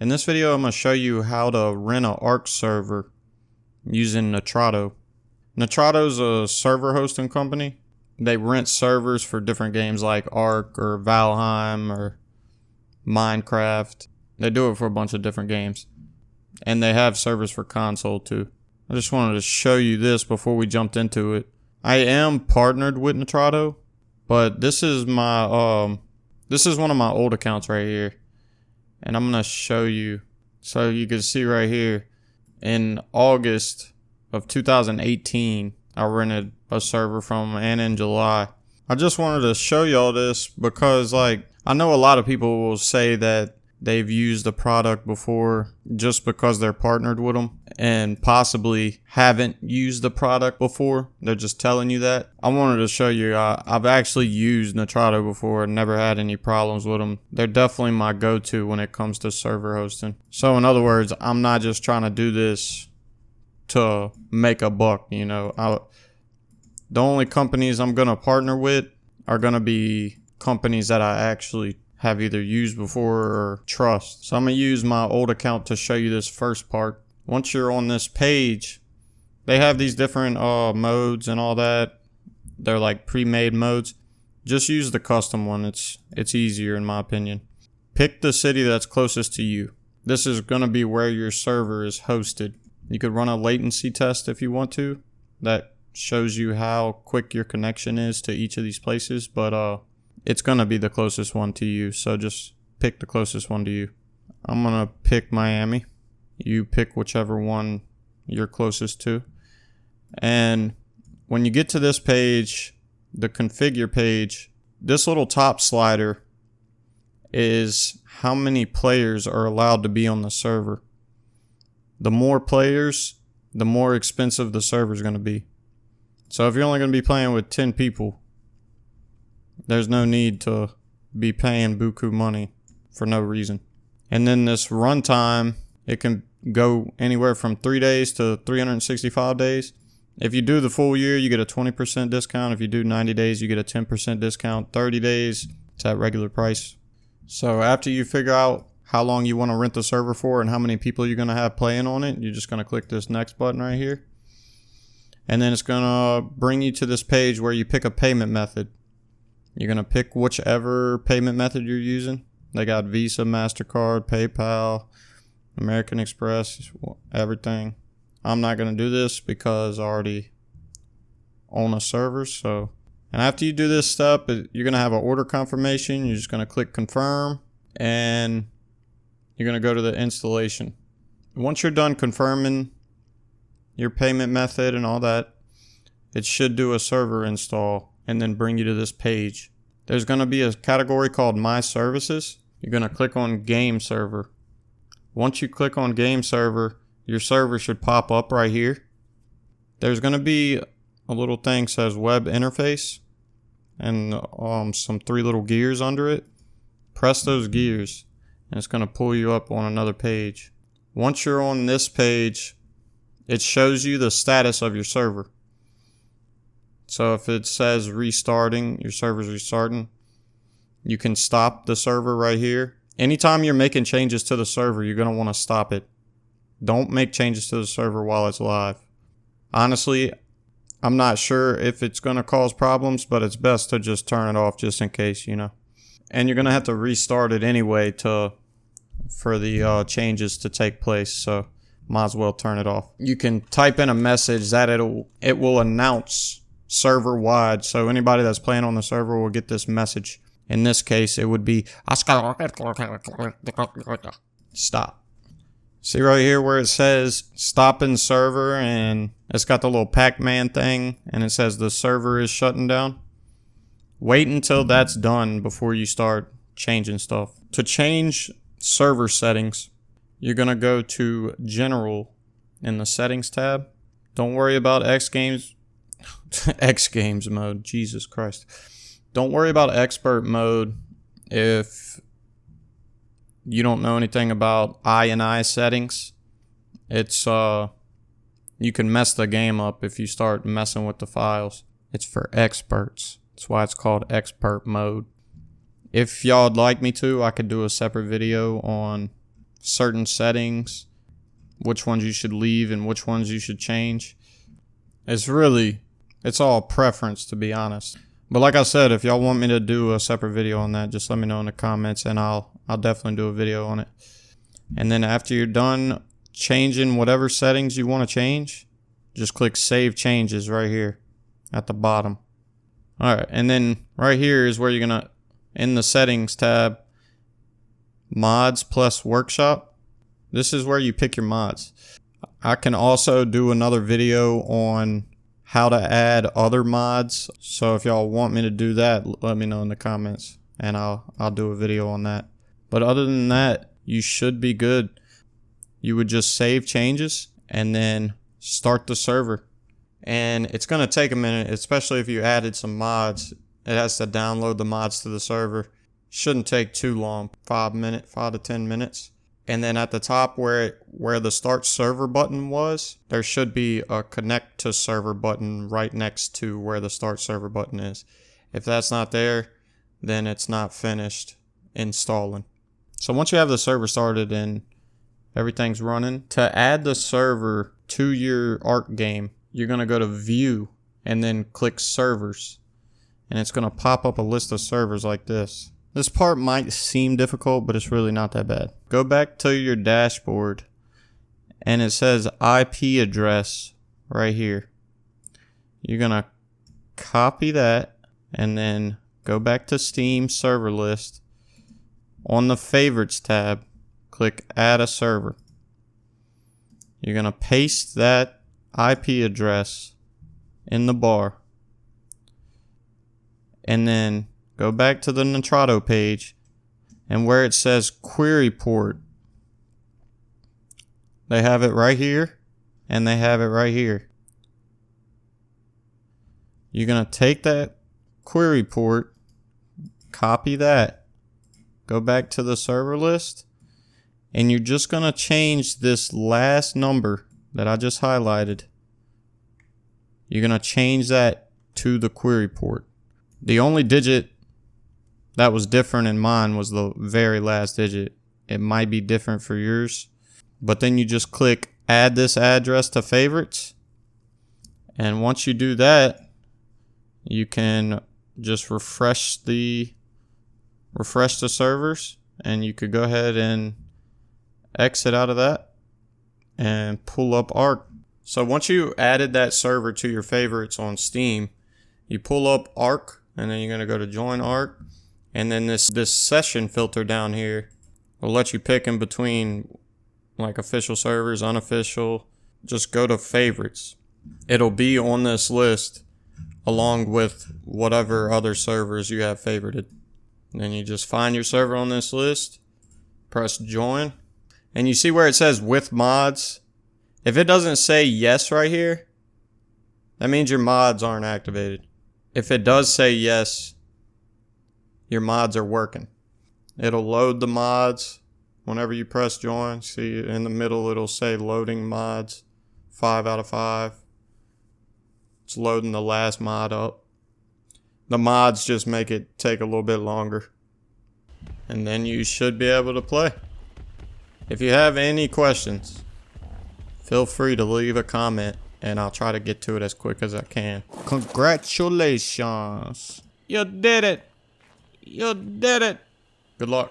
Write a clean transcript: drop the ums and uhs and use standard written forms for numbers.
In this video, I'm going to show you how to rent an ARK server using Nitrado. Nitrado's a server hosting company. They rent servers for different games like ARK or Valheim or Minecraft. They do it for a bunch of different games. And they have servers for console too. I just wanted to show you this before we jumped into it. I am partnered with Nitrado, but this is my this is one of my old accounts right here. And I'm going to show you, so you can see right here, in August of 2018, I rented a server from, and in July. I just wanted to show y'all this because, like, I know a lot of people will say that they've used the product before just because they're partnered with them and possibly haven't used the product before. They're just telling you that. I wanted to show you I've actually used Nitrado before and never had any problems with them. They're definitely my go-to when it comes to server hosting. So in other words, I'm not just trying to do this to make a buck, you know. The only companies I'm going to partner with are going to be companies that I actually have either used before or trust. So I'm going to use my old account to show you this first part. Once you're on this page, they have these different modes and all that. They're like pre-made modes. Just use the custom one. It's easier in my opinion. Pick the city that's closest to you. This is going to be where your server is hosted. You could run a latency test if you want to. That shows you how quick your connection is to each of these places, but it's going to be the closest one to you, so just pick the closest one to you. I'm going to pick Miami. You pick whichever one you're closest to. And when you get to this page, the configure page, this little top slider is how many players are allowed to be on the server. The more players, the more expensive the server is going to be. So if you're only going to be playing with 10 people, there's no need to be paying buku money for no reason. And then this runtime, it can go anywhere from 3 days to 365 days. If you do the full year, you get a 20% discount. If you do 90 days, you get a 10% discount. 30 days, it's at regular price. So after you figure out how long you want to rent the server for and how many people you're going to have playing on it, you're just going to click this next button right here. And then it's going to bring you to this page where you pick a payment method. You're going to pick whichever payment method you're using. They got Visa, MasterCard, PayPal, American Express, everything. I'm not going to do this because I already own a server. So, and after you do this step, you're going to have an order confirmation. You're just going to click confirm and you're going to go to the installation. Once you're done confirming your payment method and all that, it should do a server install and then bring you to this page. There's going to be a category called My Services. You're going to click on Game Server. Once you click on Game Server, your server should pop up right here. There's going to be a little thing that says Web Interface and some 3 little gears under it. Press those gears and it's going to pull you up on another page. Once you're on this page, it shows you the status of your server. So if it says restarting, your server's restarting, you can stop the server right here. Anytime you're making changes to the server, you're going to want to stop it. Don't make changes to the server while it's live. Honestly, I'm not sure if it's going to cause problems, but it's best to just turn it off just in case, you know. And you're going to have to restart it anyway for the changes to take place, so might as well turn it off. You can type in a message that it will announce server wide, so anybody that's playing on the server will get this message. In this case, it would be stop. See right here where it says stopping server and it's got the little Pac-Man thing and it says the server is shutting down. Wait until that's done before you start changing stuff. To change server settings, you're going to go to General in the Settings tab. Don't worry about X Games mode. Jesus Christ. Don't worry about expert mode if you don't know anything about I settings. It's you can mess the game up if you start messing with the files. It's for experts. That's why it's called expert mode. If y'all would like me to, I could do a separate video on certain settings, which ones you should leave and which ones you should change. It's all preference, to be honest. But like I said, if y'all want me to do a separate video on that, just let me know in the comments and I'll definitely do a video on it. And then after you're done changing whatever settings you want to change, just click Save Changes right here at the bottom. Alright, and then right here is where you're going to, in the Settings tab, Mods plus Workshop. This is where you pick your mods. I can also do another video on how to add other mods. So if y'all want me to do that, let me know in the comments and I'll do a video on that. But other than that, you should be good. You would just save changes and then start the server. And it's going to take a minute, especially if you added some mods. It has to download the mods to the server. Shouldn't take too long, 5 to 10 minutes. And then at the top where the Start Server button was, there should be a Connect to Server button right next to where the Start Server button is. If that's not there, then it's not finished installing. So once you have the server started and everything's running, to add the server to your ARK game, you're going to go to View and then click Servers. And it's going to pop up a list of servers like this. This part might seem difficult, but it's really not that bad. Go back to your dashboard and it says IP address right here. You're going to copy that and then go back to Steam server list. On the Favorites tab, click Add a Server. You're going to paste that IP address in the bar. And then go back to the Nitrado page, and where it says Query Port, they have it right here, and they have it right here. You're going to take that query port, copy that, go back to the server list, and you're just going to change this last number that I just highlighted. You're going to change that to the query port. The only digit that was different in mine was the very last digit. It might be different for yours. But then you just click Add this address to Favorites. And once you do that, you can just refresh the servers. And you could go ahead and exit out of that and pull up ARK. So once you added that server to your favorites on Steam, you pull up ARK. And then you're going to go to Join ARK. And then this session filter down here will let you pick in between like official servers, unofficial. Just go to Favorites. It'll be on this list along with whatever other servers you have favorited. And then you just find your server on this list, press Join. And you see where it says with mods? If it doesn't say yes right here, that means your mods aren't activated. If it does say yes, your mods are working. It'll load the mods whenever you press join. See in the middle it'll say loading mods, 5 out of 5. It's loading the last mod up. The mods just make it take a little bit longer. And then you should be able to play. If you have any questions, feel free to leave a comment and I'll try to get to it as quick as I can. Congratulations. You did it. You did it. Good luck.